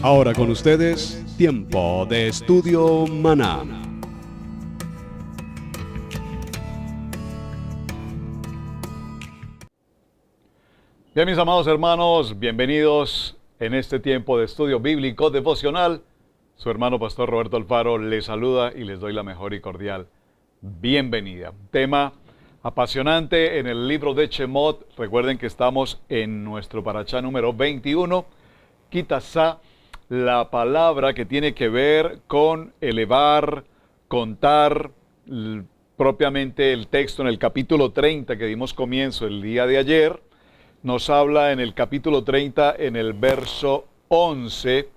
Ahora con ustedes, Tiempo de Estudio Maná. Bien, mis amados hermanos, bienvenidos en este tiempo de estudio bíblico devocional. Su hermano Pastor Roberto Alfaro les saluda y les doy la mejor y cordial bienvenida. Tema apasionante en el libro de Shemot. Recuerden que estamos en nuestro parashá número 21, Kitasa, la palabra que tiene que ver con elevar, contar, propiamente el texto en el capítulo 30 que dimos comienzo el día de ayer. Nos habla en el capítulo 30, en el verso 11,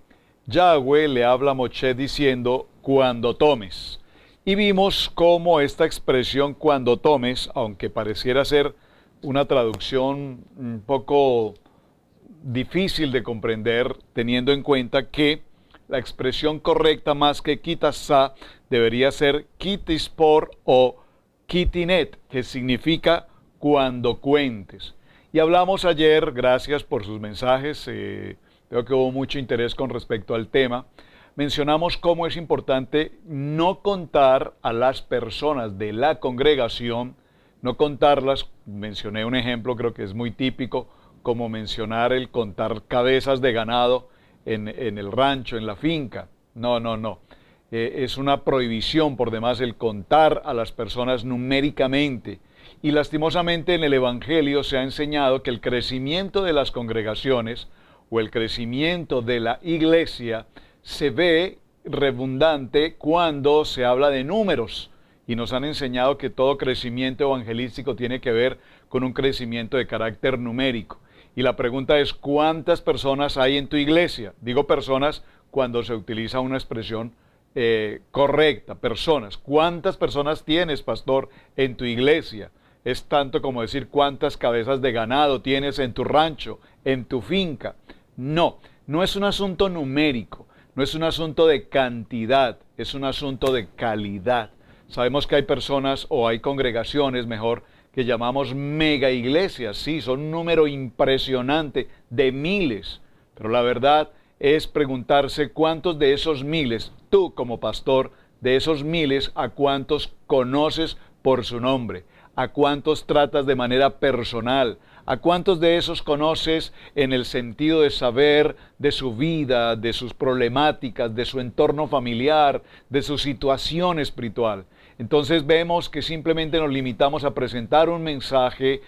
Yahweh le habla a Moshe diciendo, cuando tomes. Y vimos cómo esta expresión, cuando tomes, aunque pareciera ser una traducción un poco difícil de comprender, teniendo en cuenta que la expresión correcta más que kitasa debería ser kitispor o kitinet, que significa cuando cuentes. Y hablamos ayer, gracias por sus mensajes, veo que hubo mucho interés con respecto al tema. Mencionamos cómo es importante no contar a las personas de la congregación, no contarlas. Mencioné un ejemplo, creo que es muy típico, como mencionar el contar cabezas de ganado en el rancho, en la finca. No. Es una prohibición por demás el contar a las personas numéricamente. Y lastimosamente en el Evangelio se ha enseñado que el crecimiento de las congregaciones o el crecimiento de la iglesia se ve redundante cuando se habla de números. Y nos han enseñado que todo crecimiento evangelístico tiene que ver con un crecimiento de carácter numérico. Y la pregunta es, ¿cuántas personas hay en tu iglesia? Digo personas cuando se utiliza una expresión correcta, personas. ¿Cuántas personas tienes, pastor, en tu iglesia? Es tanto como decir cuántas cabezas de ganado tienes en tu rancho, en tu finca. No es un asunto numérico, no es un asunto de cantidad, es un asunto de calidad. Sabemos que hay personas o hay congregaciones, mejor, que llamamos mega iglesias. Sí, son un número impresionante de miles, pero la verdad es preguntarse cuántos de esos miles, tú como pastor, de esos miles, a cuántos conoces por su nombre, a cuántos tratas de manera personal, a cuántos de esos conoces en el sentido de saber de su vida, de sus problemáticas, de su entorno familiar, de su situación espiritual. Entonces vemos que simplemente nos limitamos a presentar un mensaje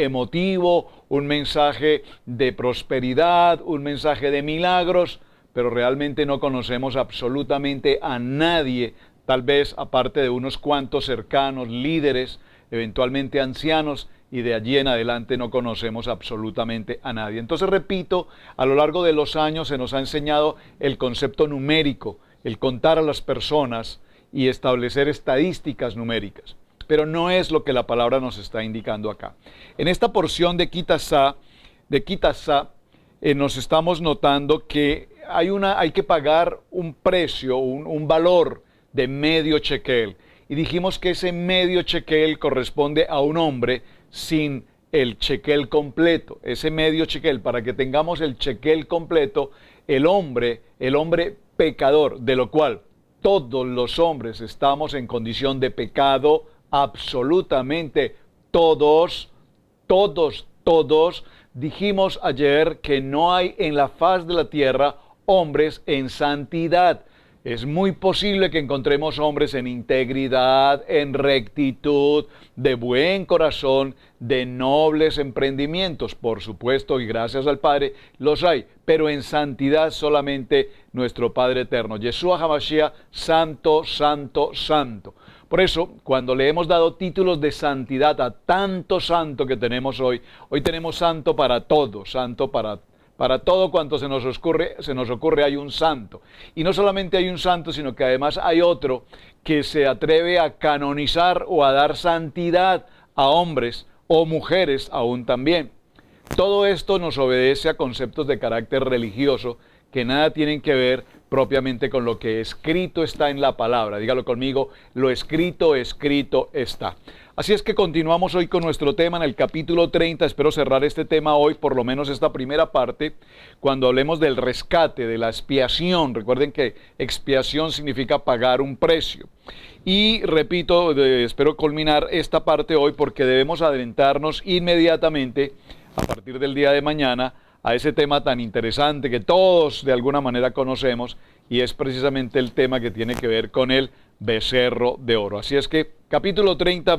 emotivo, un mensaje de prosperidad, un mensaje de milagros, pero realmente no conocemos absolutamente a nadie, tal vez aparte de unos cuantos cercanos, líderes, eventualmente ancianos, y de allí en adelante no conocemos absolutamente a nadie. Entonces, repito, a lo largo de los años se nos ha enseñado el concepto numérico, el contar a las personas y establecer estadísticas numéricas. Pero no es lo que la palabra nos está indicando acá. En esta porción de Kitasa, nos estamos notando que hay que pagar un precio, un valor de medio shekel. Y dijimos que ese medio shekel corresponde a un hombre sin el shekel completo. Ese medio shekel, para que tengamos el shekel completo, el hombre pecador, de lo cual todos los hombres estamos en condición de pecado, absolutamente todos. Dijimos ayer que no hay en la faz de la tierra hombres en santidad. Es muy posible que encontremos hombres en integridad, en rectitud, de buen corazón, de nobles emprendimientos. Por supuesto, y gracias al Padre, los hay. Pero en santidad solamente nuestro Padre eterno. Yeshua HaMashiach, santo, santo, santo. Por eso, cuando le hemos dado títulos de santidad a tanto santo que tenemos hoy tenemos santo para todo, santo para todo cuanto se nos ocurre hay un santo. Y no solamente hay un santo, sino que además hay otro que se atreve a canonizar o a dar santidad a hombres o mujeres aún también. Todo esto nos obedece a conceptos de carácter religioso que nada tienen que ver propiamente con lo que escrito está en la palabra. Dígalo conmigo, lo escrito, escrito está. Así es que continuamos hoy con nuestro tema en el capítulo 30. Espero cerrar este tema hoy, por lo menos esta primera parte, cuando hablemos del rescate, de la expiación. Recuerden que expiación significa pagar un precio. Y repito, espero culminar esta parte hoy porque debemos adentrarnos inmediatamente, a partir del día de mañana, a ese tema tan interesante que todos de alguna manera conocemos, y es precisamente el tema que tiene que ver con el becerro de oro. Así es que capítulo 30,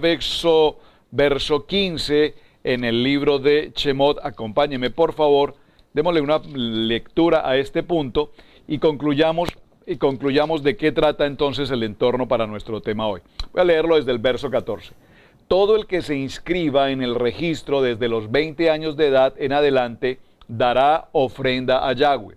verso 15 en el libro de Shemot. Acompáñeme por favor, démosle una lectura a este punto y concluyamos de qué trata entonces el entorno para nuestro tema hoy. Voy a leerlo desde el verso 14. Todo el que se inscriba en el registro desde los 20 años de edad en adelante dará ofrenda a Yahweh.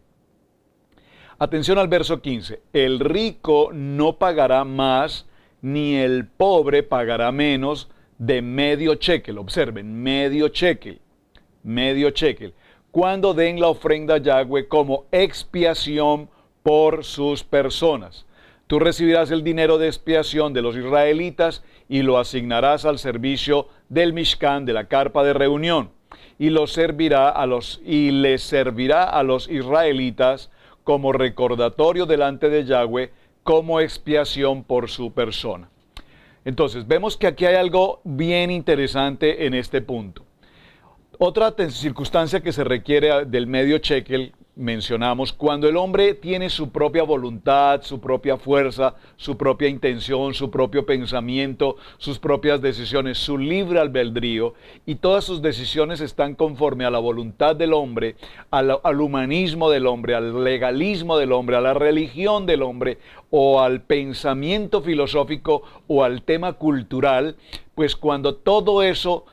Atención al verso 15. El rico no pagará más, ni el pobre pagará menos de medio shekel. Observen, medio shekel. Medio shekel. Cuando den la ofrenda a Yahweh como expiación por sus personas. Tú recibirás el dinero de expiación de los israelitas y lo asignarás al servicio del Mishkan, de la carpa de reunión, y les servirá a los israelitas como recordatorio delante de Yahweh, como expiación por su persona. Entonces, vemos que aquí hay algo bien interesante en este punto. Otra circunstancia que se requiere del medio shekel, mencionamos, cuando el hombre tiene su propia voluntad, su propia fuerza, su propia intención, su propio pensamiento, sus propias decisiones, su libre albedrío, y todas sus decisiones están conforme a la voluntad del hombre, al humanismo del hombre, al legalismo del hombre, a la religión del hombre, o al pensamiento filosófico, o al tema cultural, pues cuando todo eso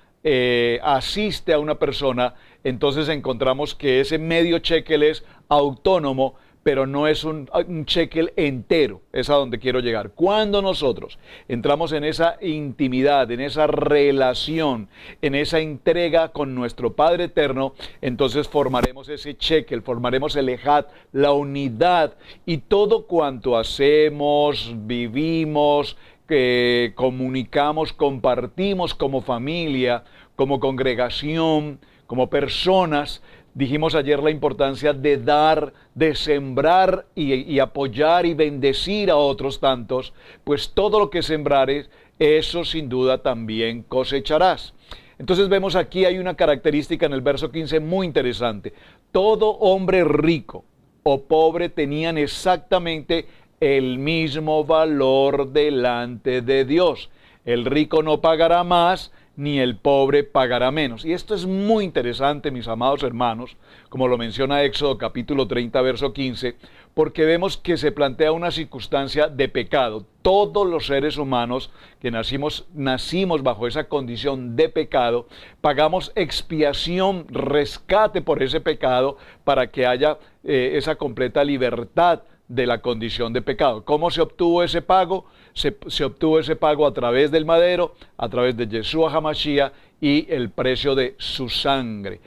asiste a una persona, entonces encontramos que ese medio shekel es autónomo, pero no es un shekel entero. Es a donde quiero llegar. Cuando nosotros entramos en esa intimidad, en esa relación, en esa entrega con nuestro Padre Eterno, entonces formaremos ese shekel, formaremos el ejad, la unidad, y todo cuanto hacemos, vivimos, que comunicamos, compartimos como familia, como congregación, como personas. Dijimos ayer la importancia de dar, de sembrar y apoyar y bendecir a otros tantos, pues todo lo que sembrares, eso sin duda también cosecharás. Entonces vemos aquí hay una característica en el verso 15 muy interesante. Todo hombre rico o pobre tenían exactamente el mismo valor delante de Dios. El rico no pagará más, ni el pobre pagará menos. Y esto es muy interesante, mis amados hermanos, como lo menciona Éxodo capítulo 30, verso 15, porque vemos que se plantea una circunstancia de pecado. Todos los seres humanos que nacimos bajo esa condición de pecado, pagamos expiación, rescate por ese pecado, para que haya esa completa libertad de la condición de pecado. ¿Cómo se obtuvo ese pago? Se obtuvo ese pago a través del madero, a través de Yeshua HaMashiach y el precio de su sangre.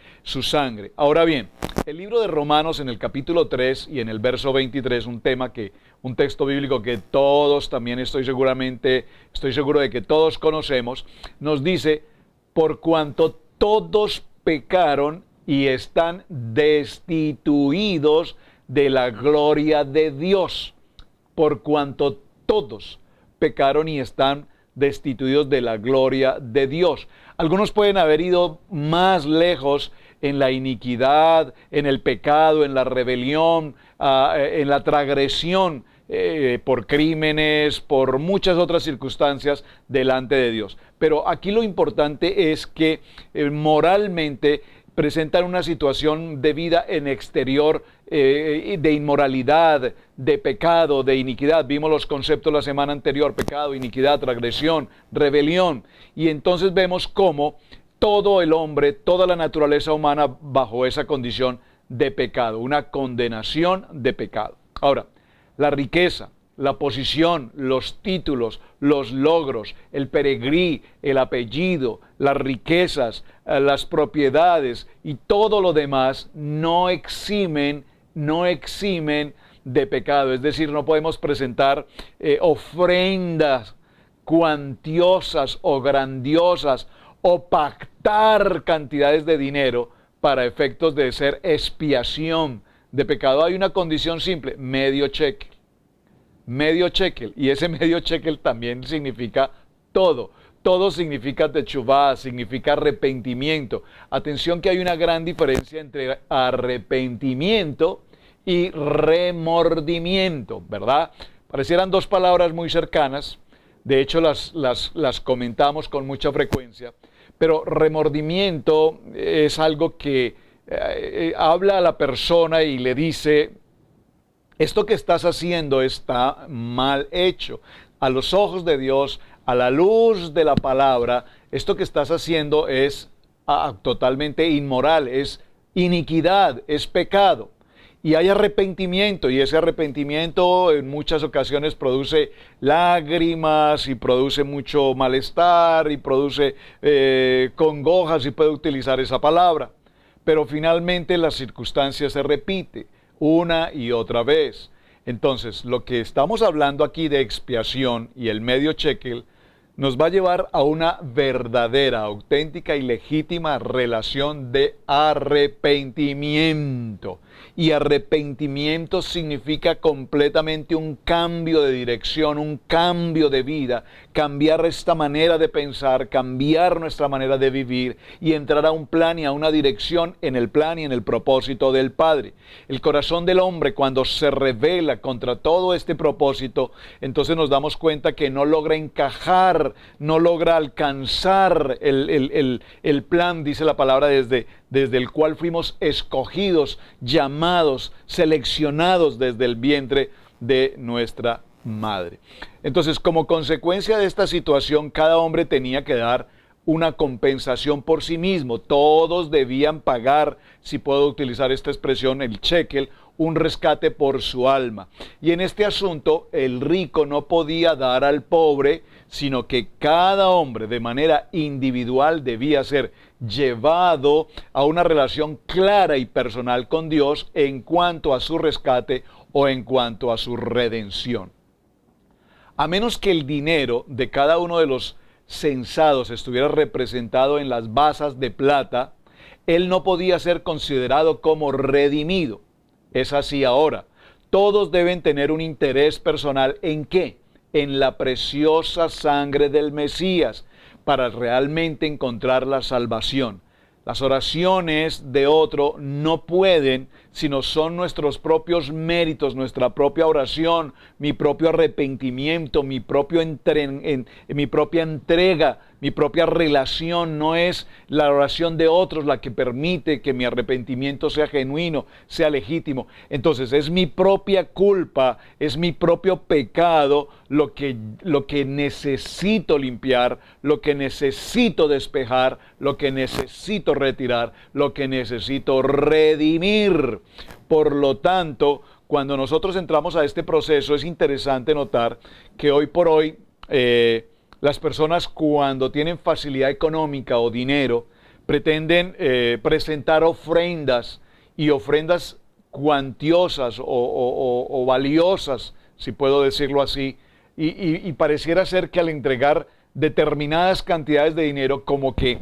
Ahora bien, el libro de Romanos en el capítulo 3 y en el verso 23, un texto bíblico que todos también estoy seguro de que todos conocemos, nos dice, por cuanto todos pecaron y están destituidos de la gloria de Dios, por cuanto todos pecaron y están destituidos de la gloria de Dios. Algunos pueden haber ido más lejos en la iniquidad, en el pecado, en la rebelión, en la transgresión, por crímenes, por muchas otras circunstancias delante de Dios. Pero aquí lo importante es que moralmente presentan una situación de vida en exterior, de inmoralidad, de pecado, de iniquidad. Vimos los conceptos la semana anterior: pecado, iniquidad, transgresión, rebelión. Y entonces vemos cómo todo el hombre, toda la naturaleza humana bajo esa condición de pecado, una condenación de pecado. Ahora, la riqueza, la posición, los títulos, los logros, el peregrí, el apellido, las riquezas, las propiedades y todo lo demás no eximen no eximen de pecado. Es decir, no podemos presentar ofrendas cuantiosas o grandiosas o pactar cantidades de dinero para efectos de ser expiación de pecado. Hay una condición simple: medio shekel. Medio shekel. Y ese medio shekel también significa todo. Todo significa techuvá, significa arrepentimiento. Atención que hay una gran diferencia entre arrepentimiento y remordimiento, ¿verdad? Parecieran dos palabras muy cercanas. De hecho, las comentamos con mucha frecuencia. Pero remordimiento es algo que habla a la persona y le dice: esto que estás haciendo está mal hecho. A los ojos de Dios, a la luz de la palabra, esto que estás haciendo es totalmente inmoral, es iniquidad, es pecado. Y hay arrepentimiento, y ese arrepentimiento en muchas ocasiones produce lágrimas y produce mucho malestar y produce congojas, si puede utilizar esa palabra. Pero finalmente la circunstancia se repite una y otra vez. Entonces, lo que estamos hablando aquí de expiación y el medio shekel nos va a llevar a una verdadera, auténtica y legítima relación de arrepentimiento. Y arrepentimiento significa completamente un cambio de dirección, un cambio de vida, cambiar esta manera de pensar, cambiar nuestra manera de vivir y entrar a un plan y a una dirección en el plan y en el propósito del Padre. El corazón del hombre, cuando se rebela contra todo este propósito, entonces nos damos cuenta que no logra encajar, no logra alcanzar el plan, dice la palabra, desde el cual fuimos escogidos, llamados, seleccionados desde el vientre de nuestra madre. Entonces, como consecuencia de esta situación, cada hombre tenía que dar una compensación por sí mismo. Todos debían pagar, si puedo utilizar esta expresión, el shekel, un rescate por su alma. Y en este asunto, el rico no podía dar al pobre, sino que cada hombre de manera individual debía ser llevado a una relación clara y personal con Dios en cuanto a su rescate o en cuanto a su redención. A menos que el dinero de cada uno de los censados estuviera representado en las basas de plata, él no podía ser considerado como redimido. Es así ahora. Todos deben tener un interés personal ¿en qué? En la preciosa sangre del Mesías, para realmente encontrar la salvación. Las oraciones de otro no pueden, sino son nuestros propios méritos, nuestra propia oración, mi propio arrepentimiento, mi propia entrega, mi propia relación. No es la oración de otros la que permite que mi arrepentimiento sea genuino, sea legítimo. Entonces es mi propia culpa, es mi propio pecado lo que necesito limpiar, lo que necesito despejar, lo que necesito retirar, lo que necesito redimir. Por lo tanto, cuando nosotros entramos a este proceso, es interesante notar que hoy por hoy las personas, cuando tienen facilidad económica o dinero, pretenden presentar ofrendas, y ofrendas cuantiosas o valiosas, si puedo decirlo así, y pareciera ser que al entregar determinadas cantidades de dinero, como que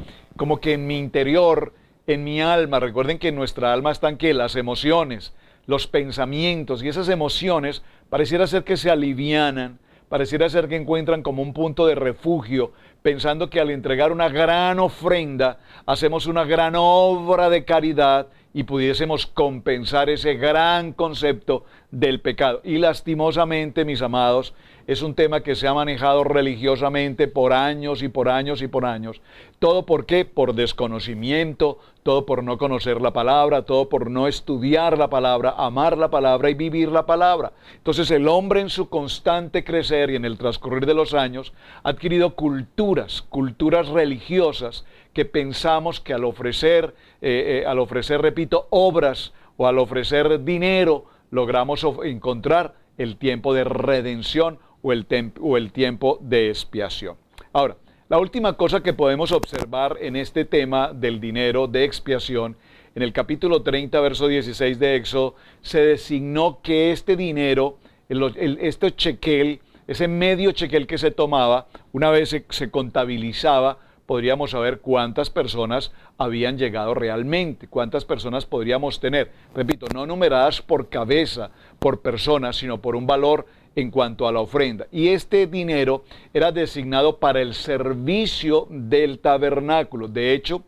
en mi interior, en mi alma, recuerden que en nuestra alma están ¿qué? Las emociones, los pensamientos, y esas emociones pareciera ser que se alivianan, pareciera ser que encuentran como un punto de refugio, pensando que al entregar una gran ofrenda, hacemos una gran obra de caridad y pudiésemos compensar ese gran concepto del pecado. Y lastimosamente, mis amados, es un tema que se ha manejado religiosamente por años y por años y por años. ¿Todo por qué? Por desconocimiento, todo por no conocer la palabra, todo por no estudiar la palabra, amar la palabra y vivir la palabra. Entonces el hombre, en su constante crecer y en el transcurrir de los años, ha adquirido culturas religiosas que pensamos que al ofrecer, repito, obras o al ofrecer dinero, logramos encontrar el tiempo de redención o el tiempo de expiación. Ahora, la última cosa que podemos observar en este tema del dinero de expiación en el capítulo 30, verso 16 de Éxodo, se designó que este dinero, este shekel, ese medio shekel que se tomaba, una vez se contabilizaba, podríamos saber cuántas personas habían llegado realmente, cuántas personas podríamos tener. Repito, no numeradas por cabeza, por persona, sino por un valor en cuanto a la ofrenda. Y este dinero era designado para el servicio del tabernáculo. De hecho,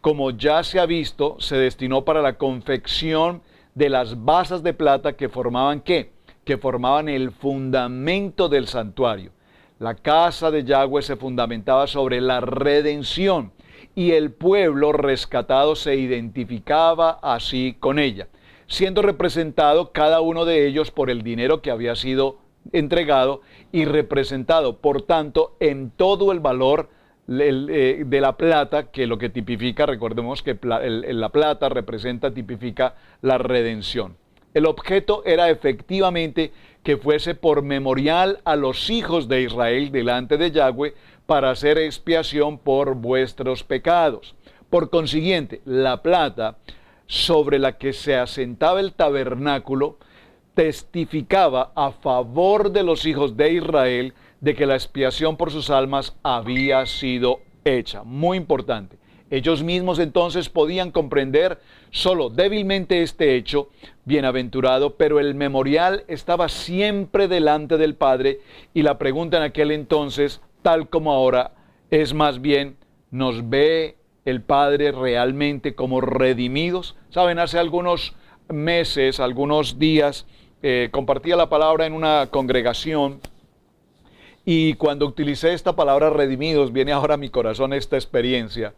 como ya se ha visto, se destinó para la confección de las basas de plata que formaban ¿qué? Que formaban el fundamento del santuario. La casa de Yahweh se fundamentaba sobre la redención y el pueblo rescatado se identificaba así con ella, siendo representado cada uno de ellos por el dinero que había sido entregado y representado, por tanto, en todo el valor de la plata, que lo que tipifica, recordemos que la plata tipifica la redención. El objeto era efectivamente que fuese por memorial a los hijos de Israel delante de Yahweh para hacer expiación por vuestros pecados. Por consiguiente, la plata sobre la que se asentaba el tabernáculo testificaba a favor de los hijos de Israel de que la expiación por sus almas había sido hecha. Muy importante. Ellos mismos entonces podían comprender solo débilmente este hecho bienaventurado, pero el memorial estaba siempre delante del Padre y la pregunta en aquel entonces, tal como ahora, es más bien, ¿nos ve el Padre realmente como redimidos? Saben, hace algunos meses, algunos días, compartía la palabra en una congregación. Y cuando utilicé esta palabra redimidos, viene ahora a mi corazón esta experiencia.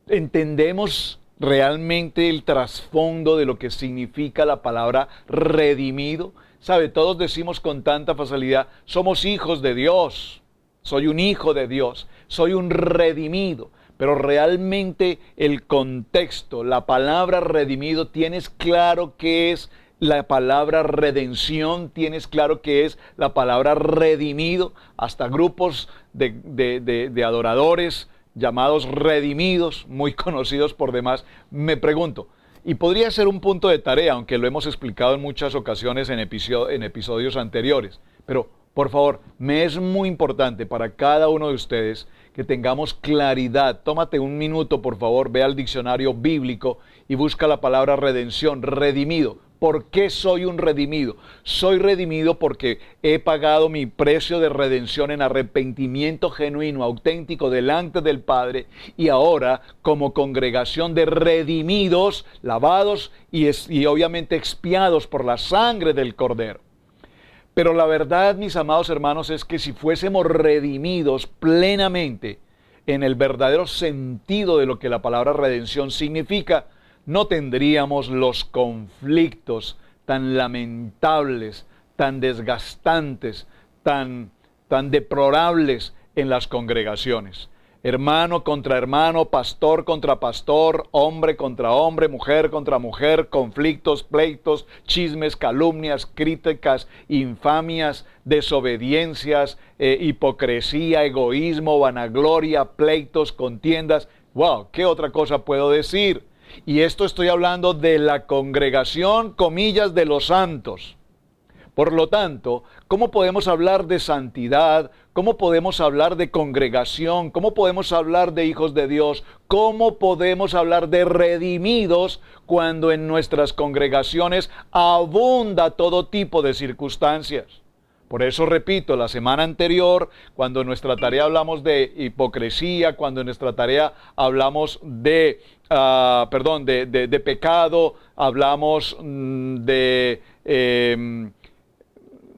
¿Entendemos realmente el trasfondo de lo que significa la palabra redimido? ¿Sabe? Todos decimos con tanta facilidad, somos hijos de Dios, soy un hijo de Dios, soy un redimido. Pero realmente el contexto, la palabra redimido, tienes claro qué es la palabra redención, tienes claro que es la palabra redimido. Hasta grupos de adoradores llamados redimidos, muy conocidos por demás. Me pregunto, y podría ser un punto de tarea, aunque lo hemos explicado en muchas ocasiones en episodios anteriores, pero por favor, me es muy importante para cada uno de ustedes que tengamos claridad. Tómate un minuto, por favor, ve al diccionario bíblico y busca la palabra redención, redimido. ¿Por qué soy un redimido? Soy redimido porque he pagado mi precio de redención en arrepentimiento genuino, auténtico, delante del Padre, y ahora, como congregación de redimidos, lavados y obviamente expiados por la sangre del Cordero. Pero la verdad, mis amados hermanos, es que si fuésemos redimidos plenamente en el verdadero sentido de lo que la palabra redención significa, no tendríamos los conflictos tan lamentables, tan desgastantes, tan deplorables en las congregaciones. Hermano contra hermano, pastor contra pastor, hombre contra hombre, mujer contra mujer, conflictos, pleitos, chismes, calumnias, críticas, infamias, desobediencias, hipocresía, egoísmo, vanagloria, pleitos, contiendas. ¡Wow! ¿Qué otra cosa puedo decir? Y esto estoy hablando de la congregación, comillas, de los santos. Por lo tanto, ¿cómo podemos hablar de santidad? ¿Cómo podemos hablar de congregación? ¿Cómo podemos hablar de hijos de Dios? ¿Cómo podemos hablar de redimidos cuando en nuestras congregaciones abunda todo tipo de circunstancias? Por eso repito, la semana anterior, cuando en nuestra tarea hablamos de hipocresía, cuando en nuestra tarea hablamos de pecado, hablamos de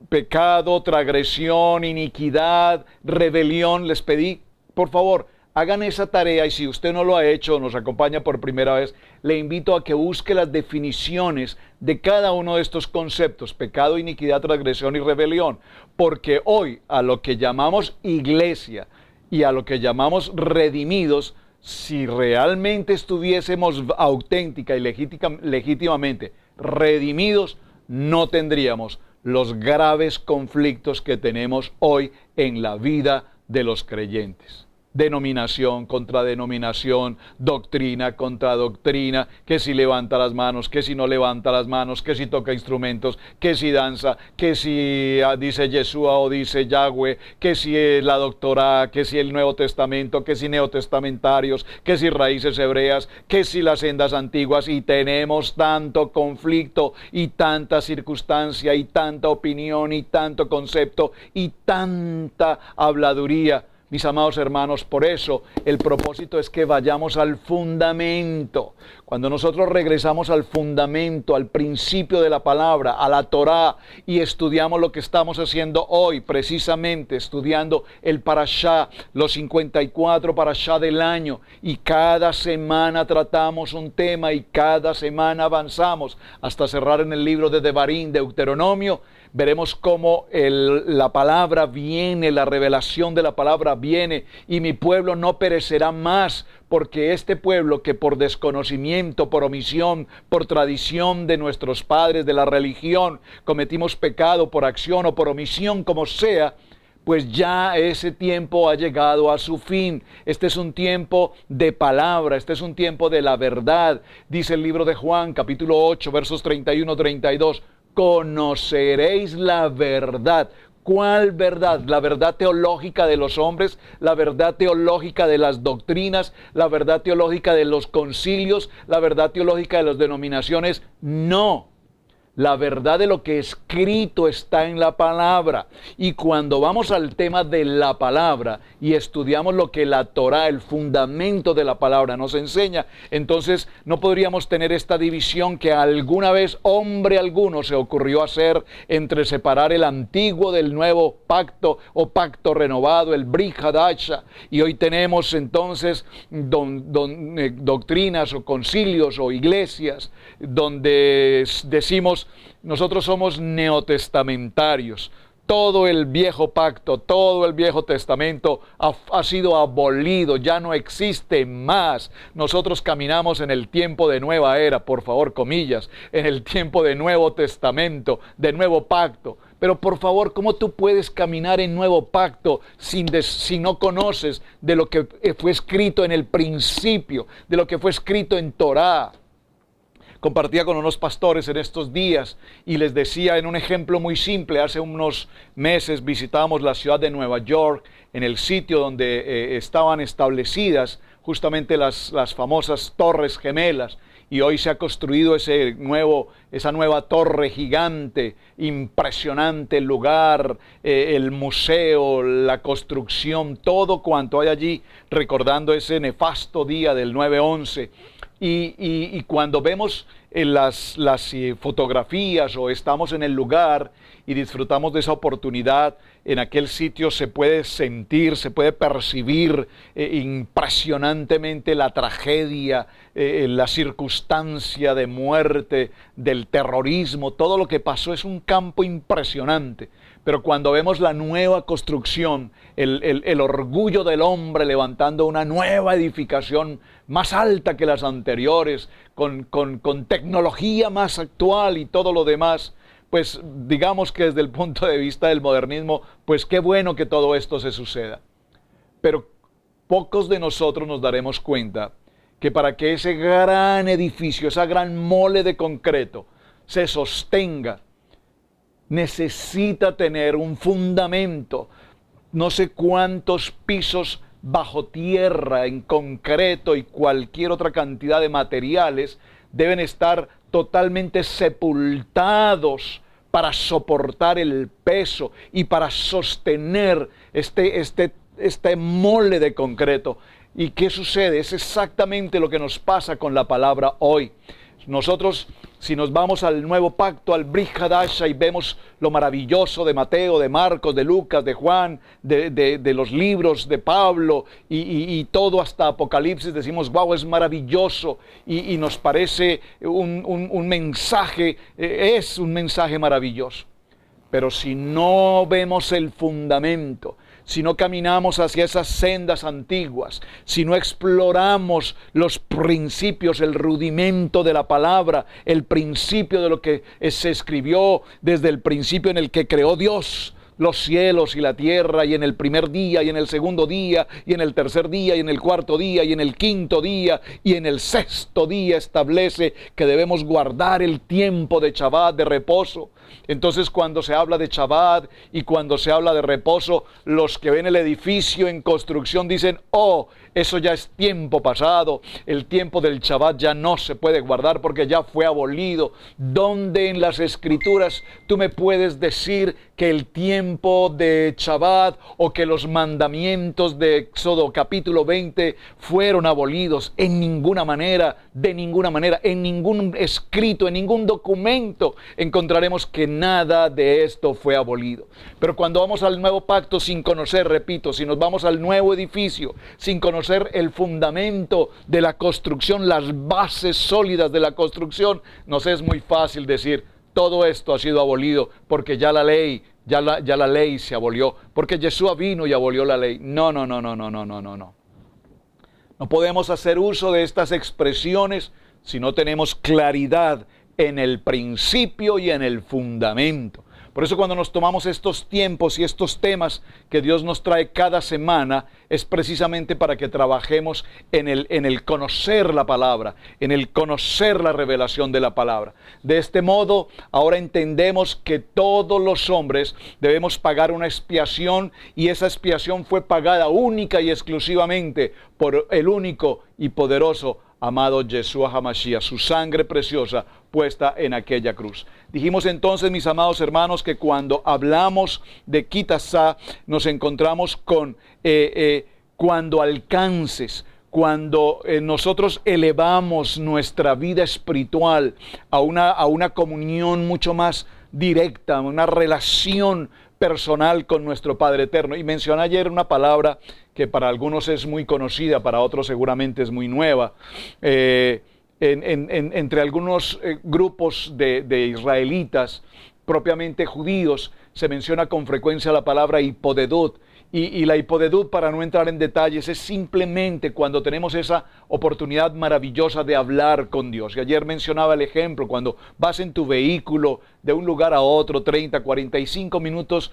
pecado, transgresión, iniquidad, rebelión, les pedí, por favor, hagan esa tarea, y si usted no lo ha hecho, nos acompaña por primera vez, le invito a que busque las definiciones de cada uno de estos conceptos, pecado, iniquidad, transgresión y rebelión, porque hoy a lo que llamamos iglesia y a lo que llamamos redimidos, si realmente estuviésemos auténtica y legítimamente redimidos, no tendríamos los graves conflictos que tenemos hoy en la vida de los creyentes. denominación contra denominación, doctrina contra doctrina, que si levanta las manos, que si no levanta las manos, que si toca instrumentos, que si danza, que si dice Yeshua o dice Yahweh, que si es la doctora, que si el Nuevo Testamento, que si neotestamentarios, que si raíces hebreas, que si las sendas antiguas, y tenemos tanto conflicto y tanta circunstancia y tanta opinión y tanto concepto y tanta habladuría. Mis amados hermanos, por eso el propósito es que vayamos al fundamento. Cuando nosotros regresamos al fundamento, al principio de la palabra, a la Torá, y estudiamos lo que estamos haciendo hoy, precisamente estudiando el parashá, los 54 parashá del año, y cada semana tratamos un tema y cada semana avanzamos hasta cerrar en el libro de Devarim, Deuteronomio. Veremos cómo la palabra viene, la revelación de la palabra viene, y mi pueblo no perecerá más, porque este pueblo que por desconocimiento, por omisión, por tradición de nuestros padres, de la religión, cometimos pecado por acción o por omisión, como sea, pues ya ese tiempo ha llegado a su fin. Este es un tiempo de palabra, este es un tiempo de la verdad. Dice el libro de Juan, capítulo 8, versos 31-32, conoceréis la verdad. ¿Cuál verdad? La verdad teológica de los hombres, la verdad teológica de las doctrinas, la verdad teológica de los concilios, la verdad teológica de las denominaciones. No. La verdad de lo que escrito está en la palabra. Y cuando vamos al tema de la palabra y estudiamos lo que la Torá, el fundamento de la palabra, nos enseña, entonces no podríamos tener esta división que alguna vez hombre alguno se ocurrió hacer entre separar el antiguo del nuevo pacto o pacto renovado, el Brit Hadasha. Y hoy tenemos entonces doctrinas o concilios o iglesias donde decimos: nosotros somos neotestamentarios. Todo el viejo pacto, todo el viejo testamento ha sido abolido, ya no existe más. Nosotros caminamos en el tiempo de nueva era, por favor, comillas, en el tiempo de nuevo testamento, de nuevo pacto. Pero por favor, ¿cómo tú puedes caminar en nuevo pacto si no conoces de lo que fue escrito en el principio, de lo que fue escrito en Torá? Compartía con unos pastores en estos días y les decía en un ejemplo muy simple. Hace unos meses visitamos la ciudad de Nueva York, en el sitio donde estaban establecidas justamente las famosas Torres Gemelas, y hoy se ha construido esa nueva torre gigante, impresionante, el lugar, el museo, la construcción, todo cuanto hay allí, recordando ese nefasto día del 9/11. Y cuando vemos las fotografías o estamos en el lugar y disfrutamos de esa oportunidad, en aquel sitio se puede sentir, se puede percibir impresionantemente la tragedia, la circunstancia de muerte, del terrorismo. Todo lo que pasó es un campo impresionante. Pero cuando vemos la nueva construcción, el orgullo del hombre levantando una nueva edificación más alta que las anteriores, con tecnología más actual y todo lo demás, pues digamos que desde el punto de vista del modernismo, pues qué bueno que todo esto se suceda. Pero pocos de nosotros nos daremos cuenta que para que ese gran edificio, esa gran mole de concreto se sostenga, necesita tener un fundamento, no sé cuántos pisos bajo tierra en concreto y cualquier otra cantidad de materiales deben estar totalmente sepultados para soportar el peso y para sostener este mole de concreto. ¿Y qué sucede? Es exactamente lo que nos pasa con la palabra hoy. Nosotros, si nos vamos al nuevo pacto, al Brit Hadasha, y vemos lo maravilloso de Mateo, de Marcos, de Lucas, de Juan, de los libros de Pablo y todo hasta Apocalipsis, decimos, wow, es maravilloso y nos parece un mensaje, es un mensaje maravilloso. Pero si no vemos el fundamento, si no caminamos hacia esas sendas antiguas, si no exploramos los principios, el rudimento de la palabra, el principio de lo que se escribió desde el principio en el que creó Dios los cielos y la tierra, y en el primer día, y en el segundo día, y en el tercer día, y en el cuarto día, y en el quinto día, y en el sexto día establece que debemos guardar el tiempo de Shabbat, de reposo. Entonces, cuando se habla de Shabbat y cuando se habla de reposo, los que ven el edificio en construcción dicen: oh, eso ya es tiempo pasado, el tiempo del Shabbat ya no se puede guardar porque ya fue abolido. ¿Dónde en las Escrituras tú me puedes decir que el tiempo de Shabbat o que los mandamientos de Éxodo capítulo 20 fueron abolidos? En ninguna manera, de ninguna manera, en ningún escrito, en ningún documento encontraremos que nada de esto fue abolido. Pero cuando vamos al nuevo pacto sin conocer, repito, si nos vamos al nuevo edificio sin conocer el fundamento de la construcción, las bases sólidas de la construcción, nos es muy fácil decir: todo esto ha sido abolido porque ya la ley, ya la ley se abolió, porque Yeshua vino y abolió la ley. No. No podemos hacer uso de estas expresiones si no tenemos claridad en el principio y en el fundamento. Por eso, cuando nos tomamos estos tiempos y estos temas que Dios nos trae cada semana, es precisamente para que trabajemos en el conocer la palabra, en el conocer la revelación de la palabra. De este modo, ahora entendemos que todos los hombres debemos pagar una expiación, y esa expiación fue pagada única y exclusivamente por el único y poderoso amado Yeshua HaMashiach, su sangre preciosa puesta en aquella cruz. Dijimos entonces, mis amados hermanos, que cuando hablamos de Kitasa nos encontramos con cuando alcances, cuando nosotros elevamos nuestra vida espiritual a una comunión mucho más directa, una relación personal con nuestro Padre Eterno. Y mencioné ayer una palabra que para algunos es muy conocida, para otros seguramente es muy nueva. Entre algunos grupos de israelitas, propiamente judíos, se menciona con frecuencia la palabra hipodedut. Y la hipodedut, para no entrar en detalles, es simplemente cuando tenemos esa oportunidad maravillosa de hablar con Dios. Y ayer mencionaba el ejemplo, cuando vas en tu vehículo de un lugar a otro, 30, 45 minutos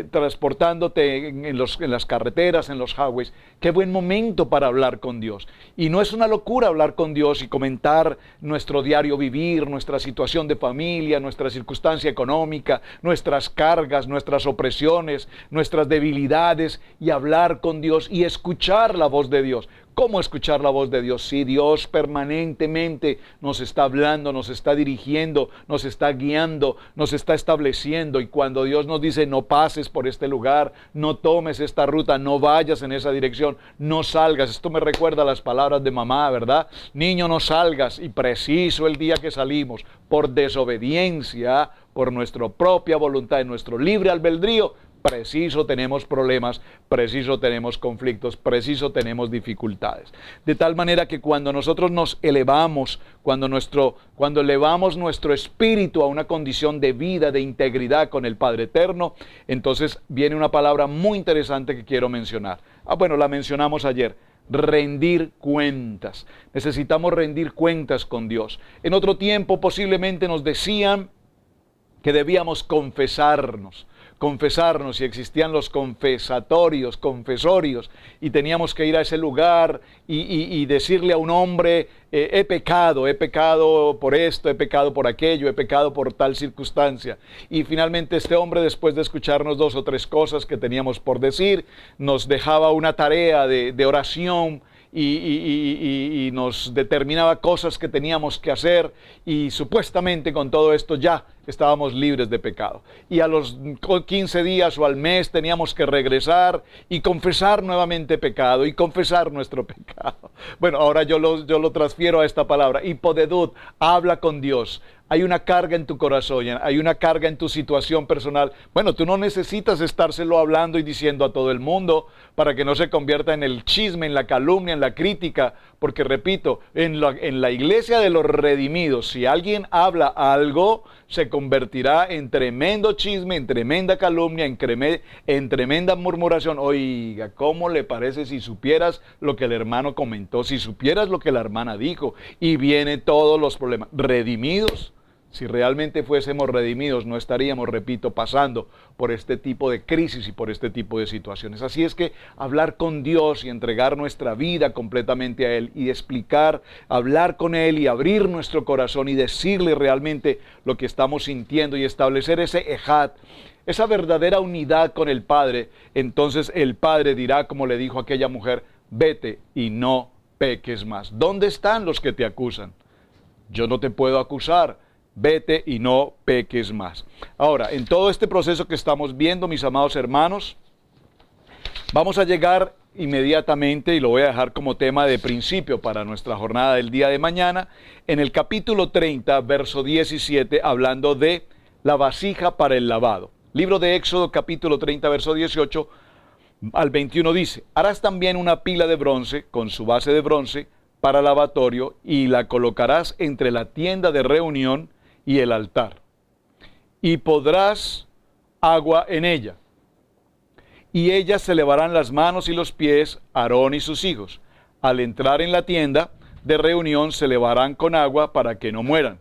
transportándote en las carreteras, en los highways. Qué buen momento para hablar con Dios. Y no es una locura hablar con Dios y comentar nuestro diario vivir, nuestra situación de familia, nuestra circunstancia económica, nuestras cargas, nuestras opresiones, nuestras debilidades, y hablar con Dios y escuchar la voz de Dios. ¿Cómo escuchar la voz de Dios? Si Dios permanentemente nos está hablando, nos está dirigiendo, nos está guiando, nos está estableciendo. Y cuando Dios nos dice: no pases por este lugar, no tomes esta ruta, no vayas en esa dirección, no salgas. Esto me recuerda a las palabras de mamá, ¿verdad? Niño, no salgas. Y preciso el día que salimos, por desobediencia, por nuestra propia voluntad, en nuestro libre albedrío, preciso tenemos problemas, preciso tenemos conflictos, preciso tenemos dificultades. De tal manera que cuando nosotros nos elevamos, cuando elevamos nuestro espíritu a una condición de vida, de integridad con el Padre Eterno, entonces viene una palabra muy interesante que quiero mencionar. Bueno, la mencionamos ayer: rendir cuentas. Necesitamos rendir cuentas con Dios. En otro tiempo posiblemente nos decían que debíamos confesarnos, y existían los confesorios, y teníamos que ir a ese lugar y decirle a un hombre: he pecado por esto, he pecado por aquello, he pecado por tal circunstancia. Y finalmente este hombre, después de escucharnos 2 o 3 cosas que teníamos por decir, nos dejaba una tarea de oración, y nos determinaba cosas que teníamos que hacer, y supuestamente con todo esto ya estábamos libres de pecado. Y a los 15 días o al mes teníamos que regresar y confesar nuevamente pecado y confesar nuestro pecado. Bueno, ahora yo lo transfiero a esta palabra, hipodedut. Habla con Dios. Hay una carga en tu corazón, hay una carga en tu situación personal. Bueno, tú no necesitas estárselo hablando y diciendo a todo el mundo para que no se convierta en el chisme, en la calumnia, en la crítica, porque repito, en la iglesia de los redimidos, si alguien habla algo, se convertirá en tremendo chisme, en tremenda calumnia, en tremenda murmuración. Oiga, ¿cómo le parece si supieras lo que el hermano comentó, si supieras lo que la hermana dijo? Y vienen todos los problemas. Redimidos, Si realmente fuésemos redimidos, no estaríamos, repito, pasando por este tipo de crisis y por este tipo de situaciones. Así es que hablar con Dios y entregar nuestra vida completamente a Él y explicar, hablar con Él y abrir nuestro corazón y decirle realmente lo que estamos sintiendo y establecer ese ejad, esa verdadera unidad con el Padre, entonces el Padre dirá, como le dijo a aquella mujer, vete y no peques más. ¿Dónde están los que te acusan? Yo no te puedo acusar. Vete y no peques más. Ahora, en todo este proceso que estamos viendo, mis amados hermanos, vamos a llegar inmediatamente, y lo voy a dejar como tema de principio para nuestra jornada del día de mañana, en el capítulo 30, verso 17, hablando de la vasija para el lavado. Libro de Éxodo, capítulo 30, verso 18 al 21 dice, harás también una pila de bronce con su base de bronce para lavatorio y la colocarás entre la tienda de reunión y el altar, y podrás agua en ella, y ellas se lavarán las manos y los pies, Aarón y sus hijos. Al entrar en la tienda de reunión se lavarán con agua para que no mueran.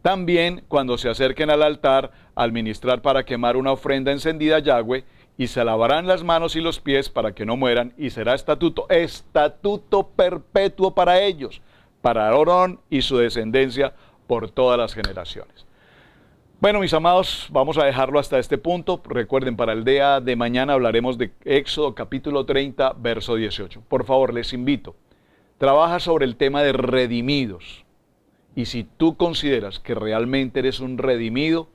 También cuando se acerquen al altar al ministrar para quemar una ofrenda encendida a Yahweh, y se lavarán las manos y los pies para que no mueran, y será estatuto perpetuo para ellos, para Aarón y su descendencia por todas las generaciones. Bueno, mis amados, vamos a dejarlo hasta este punto. Recuerden, para el día de mañana hablaremos de Éxodo capítulo 30, verso 18. Por favor, les invito, trabaja sobre el tema de redimidos. Y si tú consideras que realmente eres un redimido,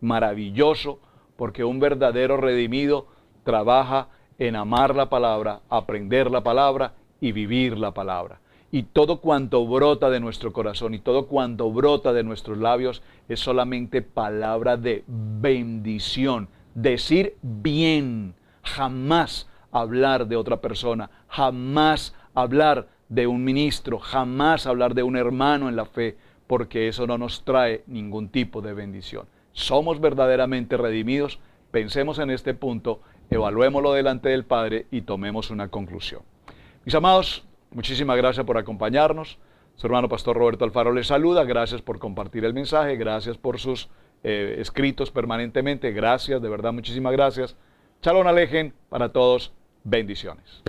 maravilloso, porque un verdadero redimido trabaja en amar la palabra, aprender la palabra y vivir la palabra. Y todo cuanto brota de nuestro corazón y todo cuanto brota de nuestros labios es solamente palabra de bendición. Decir bien, jamás hablar de otra persona, jamás hablar de un ministro, jamás hablar de un hermano en la fe, porque eso no nos trae ningún tipo de bendición. Somos verdaderamente redimidos, pensemos en este punto, evaluémoslo delante del Padre y tomemos una conclusión. Mis amados, muchísimas gracias por acompañarnos. Su hermano Pastor Roberto Alfaro les saluda. Gracias por compartir el mensaje. Gracias por sus escritos permanentemente. Gracias, de verdad, muchísimas gracias. Shalom Alejen para todos. Bendiciones.